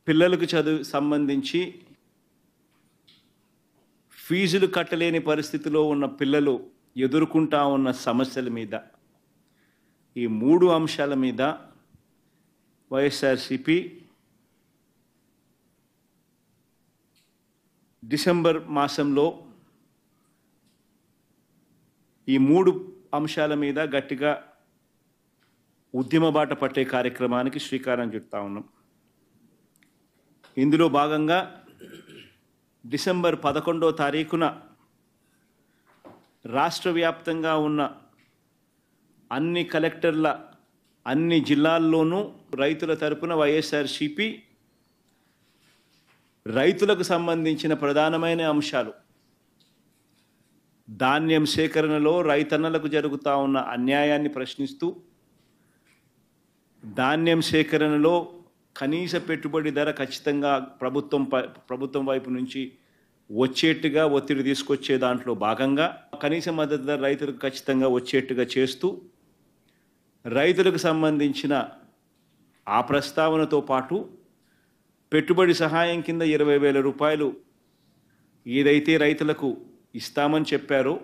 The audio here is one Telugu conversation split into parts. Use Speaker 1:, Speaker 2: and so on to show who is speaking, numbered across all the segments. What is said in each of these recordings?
Speaker 1: పిల్లలకు చదువు సంబంధించి ఫీజులు కట్టలేని పరిస్థితిలో ఉన్న పిల్లలు ఎదుర్కొంటా ఉన్న సమస్యల మీద ఈ 3 అంశాల మీద వైఎస్ఆర్సీపీ డిసెంబర్ మాసంలో ఈ 3 అంశాల మీద గట్టిగా ఉద్యమ బాట పట్టే కార్యక్రమానికి శ్రీకారం చుడతా ఉన్నాం. ఇందులో భాగంగా డిసెంబర్ 11వ తారీఖున రాష్ట్ర వ్యాప్తంగా ఉన్న అన్ని కలెక్టర్ల అన్ని జిల్లాల్లోనూ రైతుల తరపున వైఎస్ఆర్సీపీ రైతులకు సంబంధించిన ప్రధానమైన అంశాలు, ధాన్యం సేకరణలో రైతన్నలకు జరుగుతూ ఉన్న అన్యాయాన్ని ప్రశ్నిస్తూ, ధాన్యం సేకరణలో కనీస పెట్టుబడి ధర ఖచ్చితంగా ప్రభుత్వం వైపు నుంచి వచ్చేట్టుగా ఒత్తిడి తీసుకొచ్చే దాంట్లో భాగంగా కనీస మద్దతు ధర రైతులకు ఖచ్చితంగా వచ్చేట్టుగా చేస్తూ, రైతులకు సంబంధించిన ఆ ప్రస్తావనతో పాటు పెట్టుబడి సహాయం కింద 20,000 రూపాయలు ఏదైతే రైతులకు ఇస్తామని చెప్పారో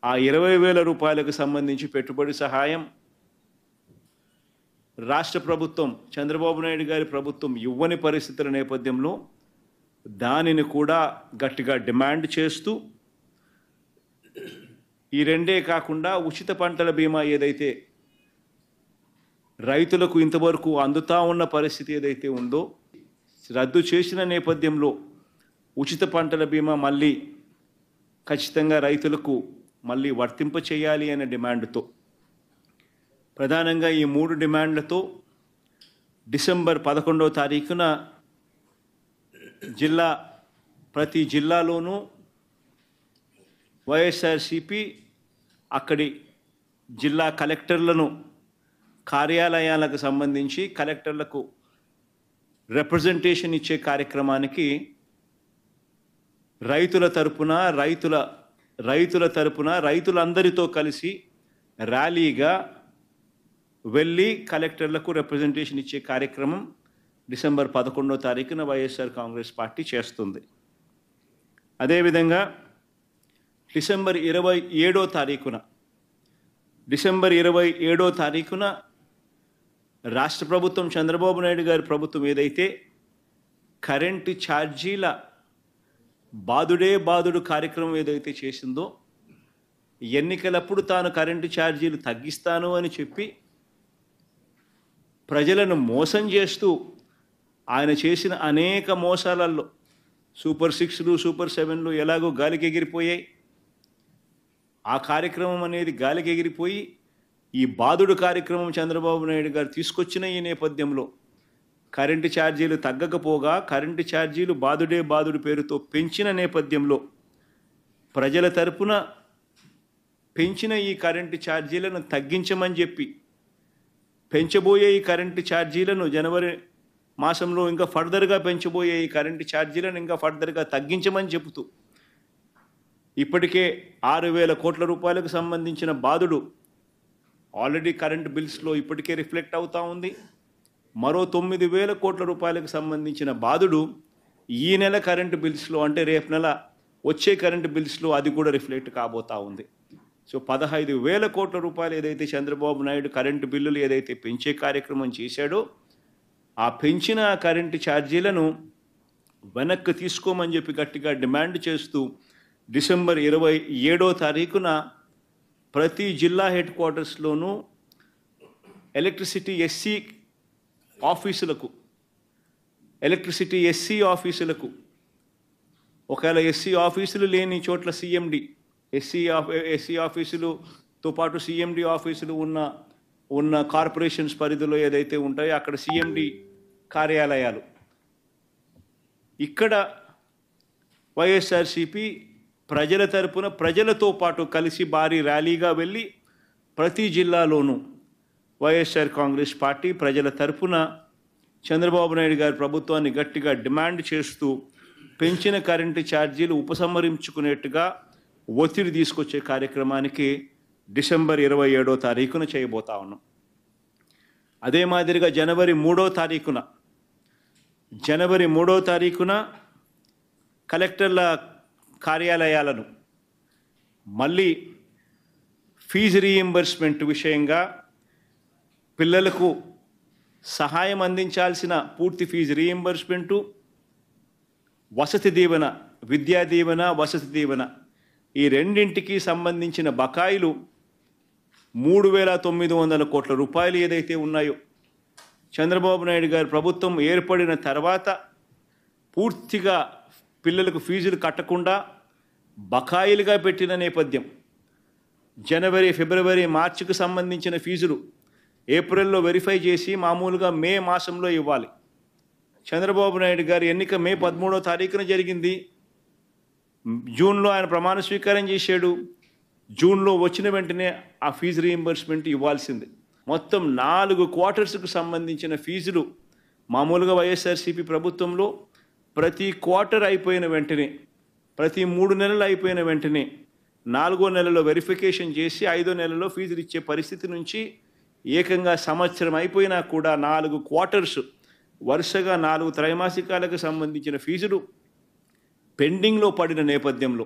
Speaker 1: ఆ 20,000 రూపాయలకు సంబంధించి పెట్టుబడి సహాయం రాష్ట్ర ప్రభుత్వం, చంద్రబాబు నాయుడు గారి ప్రభుత్వం ఇవ్వని పరిస్థితుల నేపథ్యంలో దానిని కూడా గట్టిగా డిమాండ్ చేస్తూ, ఈ రెండే కాకుండా ఉచిత పంటల బీమా ఏదైతే రైతులకు ఇంతవరకు అందుతా ఉన్న పరిస్థితి ఏదైతే ఉందో రద్దు చేసిన నేపథ్యంలో ఉచిత పంటల బీమా మళ్ళీ ఖచ్చితంగా రైతులకు మళ్ళీ వర్తింప చేయాలి అనే డిమాండ్తో, ప్రధానంగా ఈ 3 డిమాండ్లతో డిసెంబర్ 11వ తారీఖున ప్రతి జిల్లాలోనూ వైఎస్ఆర్సీపీ అక్కడి జిల్లా కలెక్టర్లను కార్యాలయాలకు సంబంధించి కలెక్టర్లకు రిప్రజెంటేషన్ ఇచ్చే కార్యక్రమానికి రైతులందరితో కలిసి ర్యాలీగా వెళ్ళి కలెక్టర్లకు రిప్రజెంటేషన్ ఇచ్చే కార్యక్రమం డిసెంబర్ 11వ తారీఖున వైఎస్ఆర్ కాంగ్రెస్ పార్టీ చేస్తుంది. అదేవిధంగా డిసెంబర్ 27వ తారీఖున రాష్ట్ర ప్రభుత్వం, చంద్రబాబు నాయుడు గారి ప్రభుత్వం ఏదైతే కరెంటు ఛార్జీల బాదుడు కార్యక్రమం ఏదైతే చేసిందో, ఎన్నికలప్పుడు తాను కరెంటు ఛార్జీలు తగ్గిస్తాను అని చెప్పి ప్రజలను మోసం చేస్తూ ఆయన చేసిన అనేక మోసాలలో సూపర్ 6లు, సూపర్ 7లు ఎలాగో గాలికి ఎగిరిపోయాయి. ఆ కార్యక్రమం అనేది గాలికి ఎగిరిపోయి ఈ బాదుడు కార్యక్రమం చంద్రబాబు నాయుడు గారు తీసుకొచ్చిన ఈ నేపథ్యంలో కరెంటు ఛార్జీలు తగ్గకపోగా కరెంటు ఛార్జీలు బాదుడు పేరుతో పెంచిన నేపథ్యంలో ప్రజల తరపున పెంచిన ఈ కరెంటు ఛార్జీలను తగ్గించమని చెప్పి, పెంచబోయే ఈ కరెంటు ఛార్జీలను జనవరి మాసంలో ఇంకా ఫర్దర్గా పెంచబోయే ఈ కరెంటు ఛార్జీలను ఇంకా ఫర్దర్గా తగ్గించమని చెబుతూ ఇప్పటికే 6,000 కోట్ల రూపాయలకు సంబంధించిన బాదుడు ఆల్రెడీ కరెంటు బిల్స్లో ఇప్పటికే రిఫ్లెక్ట్ అవుతూ ఉంది. మరో 9,000 కోట్ల రూపాయలకు సంబంధించిన బాదుడు ఈ నెల కరెంటు బిల్స్లో, అంటే రేపు నెల వచ్చే కరెంటు బిల్స్లో అది కూడా రిఫ్లెక్ట్ కాబోతూ ఉంది. సో 15,000 కోట్ల రూపాయలు ఏదైతే చంద్రబాబు నాయుడు కరెంటు బిల్లులు ఏదైతే పెంచే కార్యక్రమం చేశాడో ఆ పెంచిన కరెంటు ఛార్జీలను వెనక్కి తీసుకోమని చెప్పి గట్టిగా డిమాండ్ చేస్తూ డిసెంబర్ 27వ తారీఖున ప్రతి జిల్లా హెడ్ క్వార్టర్స్లోనూ ఎలక్ట్రిసిటీ ఎస్సీ ఆఫీసులకు ఒకవేళ ఎస్సీ ఆఫీసులు లేని చోట్ల సిఎండి, ఎస్సీ ఆఫీసులతో పాటు సిఎండి ఆఫీసులు ఉన్న కార్పొరేషన్స్ పరిధిలో ఏదైతే ఉంటాయో అక్కడ సిఎండి కార్యాలయాలు, ఇక్కడ వైఎస్ఆర్సీపీ ప్రజల తరపున ప్రజలతో పాటు కలిసి భారీ ర్యాలీగా వెళ్ళి ప్రతి జిల్లాలోనూ వైఎస్ఆర్ కాంగ్రెస్ పార్టీ ప్రజల తరపున చంద్రబాబు నాయుడు గారి ప్రభుత్వాన్ని గట్టిగా డిమాండ్ చేస్తూ పెంచిన కరెంటు ఛార్జీలు ఉపసంహరించుకునేట్టుగా ఒత్తిడి తీసుకొచ్చే కార్యక్రమానికి డిసెంబర్ 27వ తారీఖున చేయబోతా ఉన్నాం. అదే మాదిరిగా జనవరి 3వ తారీఖున జనవరి 3వ తారీఖున కలెక్టర్ల కార్యాలయాలను మళ్ళీ ఫీజు రీయింబర్స్మెంట్ విషయంగా పిల్లలకు సహాయం అందించాల్సిన పూర్తి ఫీజు రీయింబర్స్మెంటు, వసతి దీవెన, విద్యా దీవెన, వసతి దీవెన ఈ రెండింటికి సంబంధించిన బకాయిలు 3,900 కోట్ల రూపాయలు ఏదైతే ఉన్నాయో చంద్రబాబు నాయుడు గారి ప్రభుత్వం ఏర్పడిన తర్వాత పూర్తిగా పిల్లలకు ఫీజులు కట్టకుండా బకాయిలుగా పెట్టిన నేపథ్యం. జనవరి, ఫిబ్రవరి, మార్చికి సంబంధించిన ఫీజులు ఏప్రిల్లో వెరిఫై చేసి మామూలుగా మే మాసంలో ఇవ్వాలి. చంద్రబాబు నాయుడు గారి ఎన్నిక మే 13వ తారీఖున జరిగింది. జూన్లో ఆయన ప్రమాణ స్వీకారం చేశాడు. జూన్లో వచ్చిన వెంటనే ఆ ఫీజు రీయింబర్స్మెంట్ ఇవ్వాల్సింది. మొత్తం 4 క్వార్టర్స్కు సంబంధించిన ఫీజులు మామూలుగా వైఎస్ఆర్సీపీ ప్రభుత్వంలో ప్రతి క్వార్టర్ అయిపోయిన వెంటనే, ప్రతి 3 నెలలు అయిపోయిన వెంటనే 4వ నెలలో వెరిఫికేషన్ చేసి 5వ నెలలో ఫీజులు ఇచ్చే పరిస్థితి నుంచి ఏకంగా సంవత్సరం అయిపోయినా కూడా 4 క్వార్టర్స్ వరుసగా 4 త్రైమాసికాలకు సంబంధించిన ఫీజులు పెండింగ్లో పడిన నేపథ్యంలో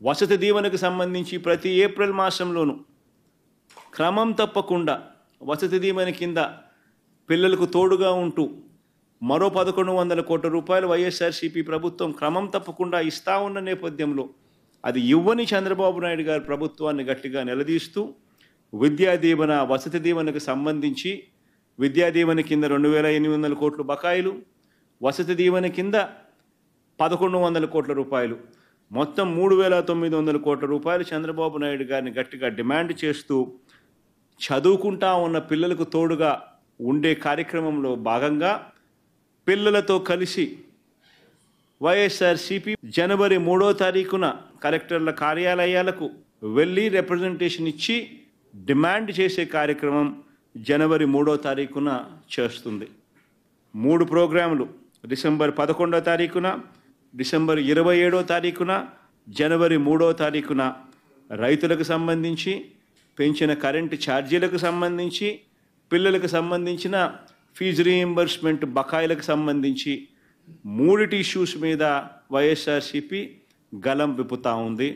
Speaker 1: వసతి దీవెనకు సంబంధించి ప్రతి ఏప్రిల్ మాసంలోనూ క్రమం తప్పకుండా వసతి దీవెన కింద పిల్లలకు తోడుగా ఉంటూ మరో 1,100 కోట్ల రూపాయలు వైఎస్ఆర్సీపీ ప్రభుత్వం క్రమం తప్పకుండా ఇస్తా ఉన్న నేపథ్యంలో అది ఇవ్వని చంద్రబాబు నాయుడు గారి ప్రభుత్వాన్ని గట్టిగా నిలదీస్తూ విద్యా దీవెన, వసతి దీవెనకు సంబంధించి విద్యా దీవెన కింద 2,800 కోట్ల బకాయిలు, వసతి దీవెన కింద 1,100 కోట్ల రూపాయలు, మొత్తం 3,900 కోట్ల రూపాయలు చంద్రబాబు నాయుడు గారిని గట్టిగా డిమాండ్ చేస్తూ చదువుకుంటా ఉన్న పిల్లలకు తోడుగా ఉండే కార్యక్రమంలో భాగంగా పిల్లలతో కలిసి వైఎస్ఆర్సీపీ జనవరి 3వ తారీఖున కలెక్టర్ల కార్యాలయాలకు వెళ్ళి రిప్రజెంటేషన్ ఇచ్చి డిమాండ్ చేసే కార్యక్రమం జనవరి 3వ తారీఖున చేస్తుంది. 3 ప్రోగ్రాములు డిసెంబర్ 11వ తారీఖున, డిసెంబర్ 27వ తారీఖున, జనవరి 3వ తారీఖున రైతులకు సంబంధించి, పెంచిన కరెంటు ఛార్జీలకు సంబంధించి, పిల్లలకు సంబంధించిన ఫీజు రీయింబర్స్మెంట్ బకాయిలకు సంబంధించి 3 ఇష్యూస్ మీద వైఎస్ఆర్సీపీ గలం విప్పుతా ఉంది.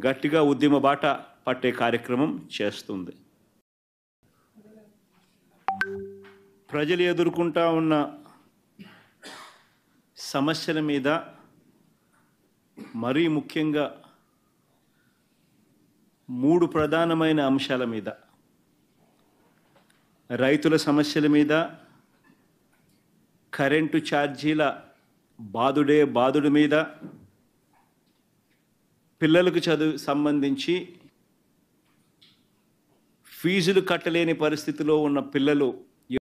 Speaker 1: గట్టిగా ఉద్యమ బాట పట్టే కార్యక్రమం చేస్తుంది. ప్రజలు ఎదుర్కొంటా ఉన్న సమస్యల మీద, మరీ ముఖ్యంగా 3 ప్రధానమైన అంశాల మీద, రైతుల సమస్యల మీద, కరెంటు ఛార్జీల బాదుడు మీద, పిల్లలకు సంబంధించి ఫీజులు కట్టలేని పరిస్థితిలో ఉన్న పిల్లలు